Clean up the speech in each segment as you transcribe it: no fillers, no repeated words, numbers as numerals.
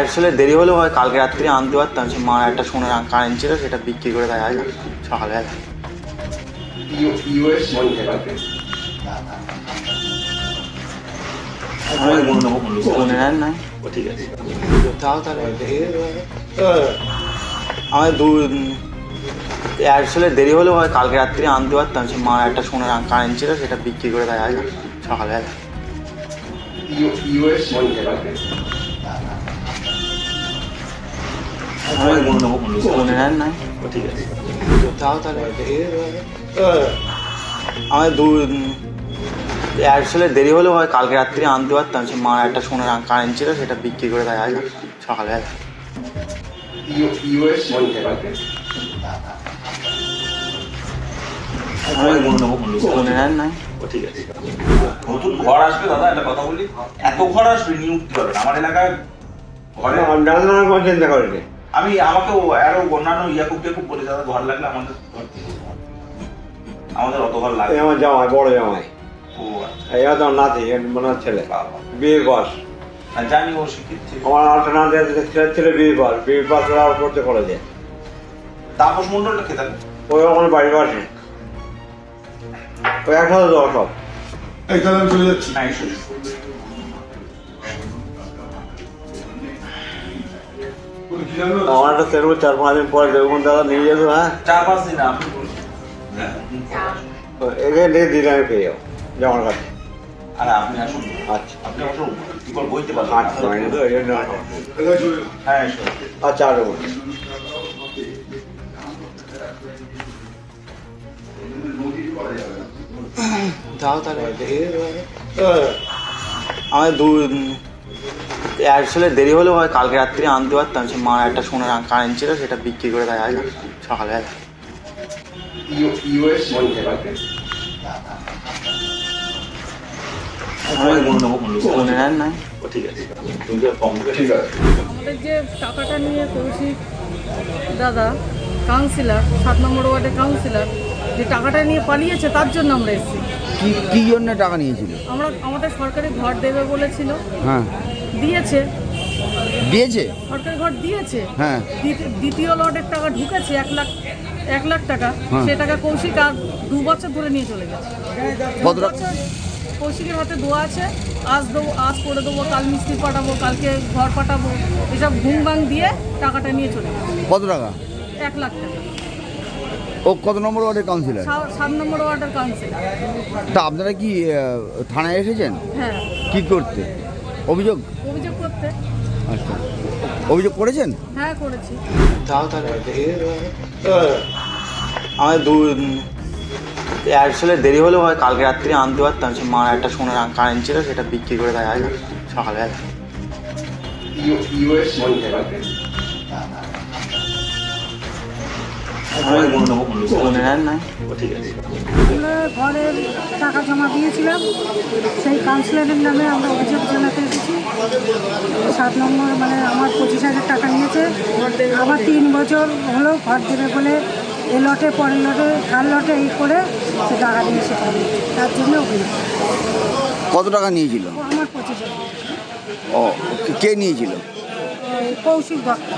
আসলে দেরি হলেও হয়, কালকে রাত্রি আনতে পারতাম। সে মার একটা সোনার কারেন্ট ছিল, সেটা বিক্রি করে দেয় আজ সকালে। মনে নেন নাই, ঠিক আছে। তাও তাহলে আসলে দেরি হলেও হয়, কালকে রাত্রি আনতে পারতাম। সে মার একটা সোনার কারেন্ট ছিল, সেটা বিক্রি করে দেয় আজ সকালে। মনে নেন নাই, ঠিক আছে। তাও তাহলে আসলে দেরি হলেও হয়, কালকে রাত্রি আনতে পারতাম। সে মার একটা সোনার কারেন্ট ছিল, সেটা বিক্রি করে দেয় আজ সকালে। মনে নেন নাই, ঠিক আছে। নতুন ঘর আসবে দাদা, একটা কথা বলি, এত ঘর আসবে নিয়ে উঠতে পারবে না। আমার এলাকায় ঘরে চিন্তা করেনি। আমি আমাকে আরো অন্যান্য ইয়াকুবকে খুব বলে দাদা ঘর লাগলে আমাদের ঘর দিয়ে দেবো। আমাদের অত ঘর লাগবে। আমার জামাই, বড় জামাই, ও আচ্ছা। এরা তো নাতি, মনে ছেলে বিয়ের বয়স। আর জানি ও শিক্ষিত ছিল। আমার আরেকটা নাতি ছেলে বিয়ের বয়স, বিয়ের বয়স পড়তে কলেজে। তাপস মন্ডলটা খেতে হবে। ওই আমার বাড়ির পাশে, ওই একসাথে যাওয়া সব। এই তাহলে আমি চলে যাচ্ছি। হ্যাঁ এসো। আমার একটা সেরকম 4-5 দিন পরে দেখুন দাদা নিয়ে যেত। হ্যাঁ, 4-5 দিন আপনি বলুন। এখানে থেকে দিলে আমি পেয়ে যাবো জামার কাছে। আর আপনি আসুন। আচ্ছা আপনি অবশ্য কি করে বইতে পারবেন। আচ্ছা, তো এই জন্য হ্যাঁ এসো। আচ্ছা আর তাও তাহলে আসলে দেরি হলেও হয়, কালকে রাত্রি আনতে পারতাম। সে মার একটা সোনার কারেন্ট ছিল, সেটা বিক্রি করে দেয় আজ সকালে। মনে নেন নাই, ঠিক আছে। তুমি তো কম করে ঠিক আছে। আমাদের যে টাকাটা নিয়ে কৌশিক দাদা কাউন্সিলর, 7 নম্বর ওয়ার্ডের কাউন্সিলর, যে টাকাটা নিয়ে পালিয়েছে, তার জন্য আমরা এসেছি। কি জন্য টাকা নিয়েছিল? আমাদের সরকারি ঘর দেবে বলেছিল, হ্যাঁ, দিয়েছে। দিয়েছে। সরকারি ঘর দিয়েছে। হ্যাঁ। দ্বিতীয় লটের টাকা ঢুকেছে 1 লাখ টাকা। হ্যাঁ। সে টাকা কৌশিক আর 2 বছর ধরে নিয়ে চলে গেছে। কত 2 বছর কৌশিকের হাতে দোয়া আছে, আজ করে দেবো, কাল মিস্ত্রি পাঠাবো, কালকে ঘর পাঠাবো, এসব ঘুম ভাঙ দিয়ে টাকাটা নিয়ে চলে গেছে। কত টাকা? 1 লাখ টাকা। ও কত নম্বর ওয়ার্ডের কাউন্সিলর? 7 নম্বর ওয়ার্ডের কাউন্সিলর। তা আপনারা কি থানায় এসেছেন হ্যাঁ, কি করতে? অভিযোগ করতে। আচ্ছা, অভিযোগ করেছেন? হ্যাঁ, করেছি। তাও তাহলে আসলে দেরি হলেও হয়, কালকে রাত্রি আনতে পারতাম। সে মার একটা সোনার কারেন্ট ছিল, সেটা বিক্রি করে দেয় আজ সকালে। মনে নেন নাই, ঠিক আছে। আমরা ঘরের টাকা জমা দিয়েছিলাম, সেই কাউন্সিলরের নামে আমরা অভিযোগ জানাতে এসেছি। 7 নম্বর মানে আমার 25,000 টাকা নিয়েছে। আবার 3 বছর হলো ঘর দেবে বলে এই লটে পরের লটে 4 লটে এই করে সে টাকা দিয়েছে, তার জন্য অভিযোগ। কত টাকা নিয়েছিল? আমার 25,000। ও, কে নিয়েছিল? কৌশিক দত্ত,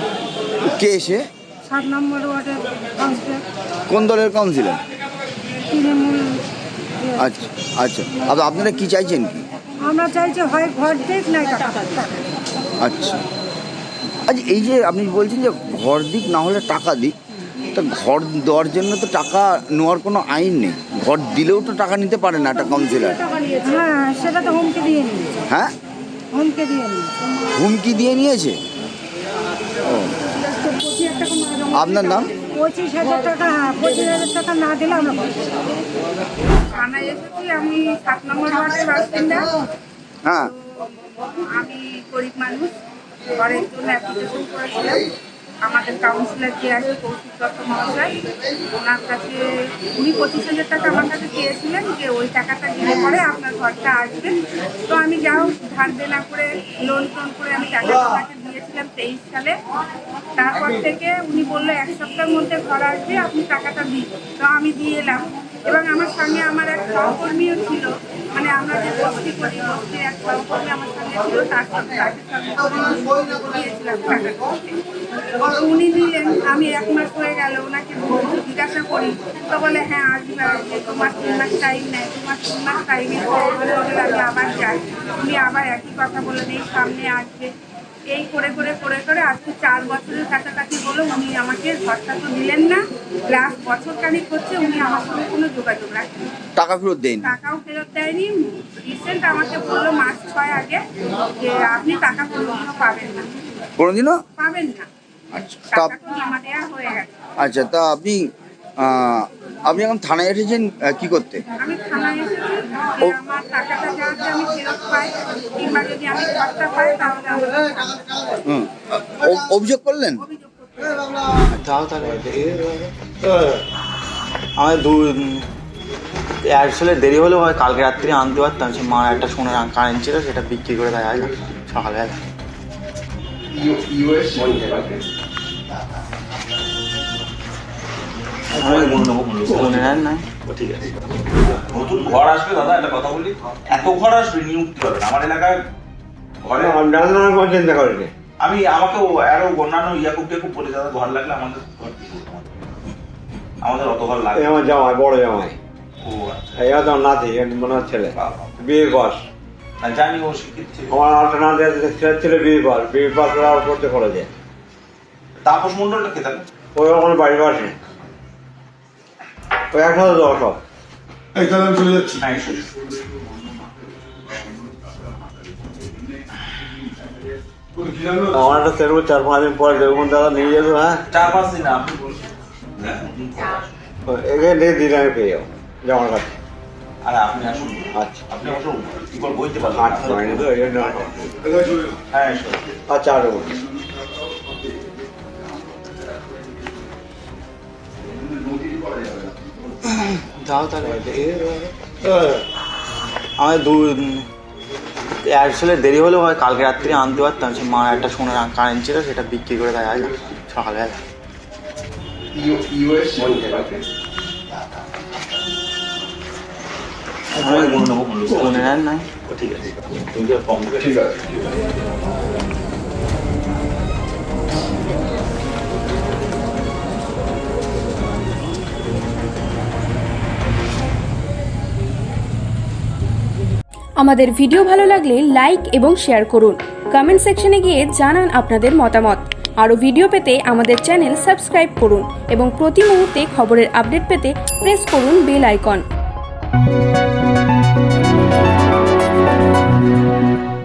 কে এসে? 7 নম্বর ওয়ার্ডের কাউন্সিলর, কোন দলের কাউন্সিলর? তৃণমূল। আচ্ছা আচ্ছা, আপনারা কি চাইছেন কি? আমরা চাইছি হয় ঘর দিক নাই টাকা। আচ্ছা আচ্ছা, এই যে আপনি বলছেন যে ঘর দিক না হলে টাকা দিক, তা ঘর দেওয়ার জন্য তো টাকা নেওয়ার কোনো আইন নেই। ঘর দিলেও তো টাকা নিতে পারে না একটা কাউন্সিলর। হ্যাঁ, সেটা তো হুমকি দিয়ে নিয়েছে। হ্যাঁ, হুমকি দিয়ে নিয়েছে। হুমকি দিয়ে নিয়েছে। ও, আপনার নাম? 25,000 টাকা, হ্যাঁ 25,000 টাকা না দিলে আমরা থানায় এসেছি। আমি 7 নম্বর ওয়ার্ডের বাসিন্দা। হ্যাঁ, আমি গরিব মানুষ, ঘরের জন্য অ্যাপ্লিকেশন করেছিলাম। আমাদের কাউন্সিলর যে আছে কৌশিক দত্ত মহাশয়, ওনার কাছে উনি 25,000 টাকা আমার কাছে চেয়েছিলেন, যে ওই টাকাটা দিলে পরে আপনার ঘরটা আসবে। তো আমি যাও ধার দেনা করে লোন করে আমি টাকাটা ওনাকে দিয়েছিলাম 23 সালে। তারপর থেকে উনি বললো 1 সপ্তাহের মধ্যে ঘর আসবে, আপনি টাকাটা দিন। তো আমি দিয়ে এলাম, এবং আমার সঙ্গে আমার এক সহকর্মীও ছিল, মানে আমরা যে বস্তি করি, বস্তির এক সহকর্মী আমার সঙ্গে ছিল, তার সঙ্গে দিয়েছিলাম টাকা। উনি দিলেন, আমি 1 মাস হয়ে গেল, ওনাকে জিজ্ঞাসা করি, তো বলে হ্যাঁ আসবে, 2 মাস 3 মাস টাইম নেয়, 2 মাস 3 মাস টাইমে আমি আবার যাই। উনি আবার একই কথা বললেন, এই সামনে আসবে। এই করে করে করে করে আজকে 4 বছরের কাছাকাছি হলো উনি আমাকে ঘরটা তো দিলেন না, প্লাস বছরখানিক হচ্ছে উনি আমার সঙ্গে কোনো যোগাযোগ রাখেন, টাকা ফেরত দেন? টাকাও ফেরত দেয়নি। রিসেন্ট আমাকে বললো মাস 6 আগে যে আপনি টাকা কোনোদিনও পাবেন না, কোনোদিনও পাবেন না। আচ্ছা টাকা তো জমা দেওয়া হয়ে গেছে। আচ্ছা, তা আপনি এখন থানায় এসেছেন কি করতে? আমি থানায় এসেছি যে আমার টাকাটা যাতে আমি ফেরত পাই, কিংবা যদি আমি ঘরটা পাই তাহলে আমার অভিযোগ করলেন? অভিযোগ করতে হবে। যাও তাহলে আমাদের আসলে দেরি হলেও হয়, কালকে রাত্রি আনতে পারতাম। সে মার একটা সোনার কারেন্ট ছিল, সেটা বিক্রি করে দেয় আজ সকালে। মনে নেন নাই। ঠিক আছে, নতুন ঘর আসবে দাদা, একটা কথা বলি, এত ঘর আসবে নিয়ে উঠতে পারবে না আমার এলাকায়। ঘরে চিন্তা করেনি আমি আমাকে আরো অন্যান্য ইয়াকুব টেকুব বলে দাদা ঘর লাগলে আমাদের ঘর দিয়ে দেবো। আমাদের অত ঘর লাগবে। আমার জামাই, বড় জামাই, ও আচ্ছা, এরা তো নাতি, মনে হচ্ছে ছেলে, বিয়ে পাস। না জানি ও শিক্ষিত ছিল। আমার আরেকটা নাতি ছেলে বিয়ে পাস করার করতে কলেজে। তাপস মন্ডলটা কে থাকে? ওই ওখানে বাড়ির পাশে, ওই একসাথে যাওয়া সব। এই তাহলে আমি চলে যাচ্ছি। হ্যাঁ এসো। কোনো কি জানো? আমার একটা সেরকম 4-5 দিন পরে দেখুন দাদা নিয়ে যেত। হ্যাঁ, 4-5 দিন আপনি বলুন। এখানে দিন আমি পেয়ে যাবো জামার কাছে। আরে আপনি আসুন, আচ্ছা আপনি আসুন, কি করে বইতে পারবেন? আচ্ছা, তো এই জন্য এখানে চলে যাও। হ্যাঁ এসো। আচ্ছা আরো যাও তাহলে আমাদের আসলে দেরি হলেও হয়, কালকে রাত্রি আনতে পারতাম। সে মার একটা সোনার কারেন্ট ছিল, সেটা বিক্রি করে দেয় আজ সকালে। মনে নেন নাই। ঠিক আছে, তুমি তো কম ঠিক আছে। আমাদের ভিডিও ভালো লাগলে লাইক এবং শেয়ার করুন। কমেন্ট সেকশনে গিয়ে জানান আপনাদের মতামত। আরও ভিডিও পেতে আমাদের চ্যানেল সাবস্ক্রাইব করুন এবং প্রতি মুহূর্তে খবরের আপডেট পেতে প্রেস করুন বেল আইকন।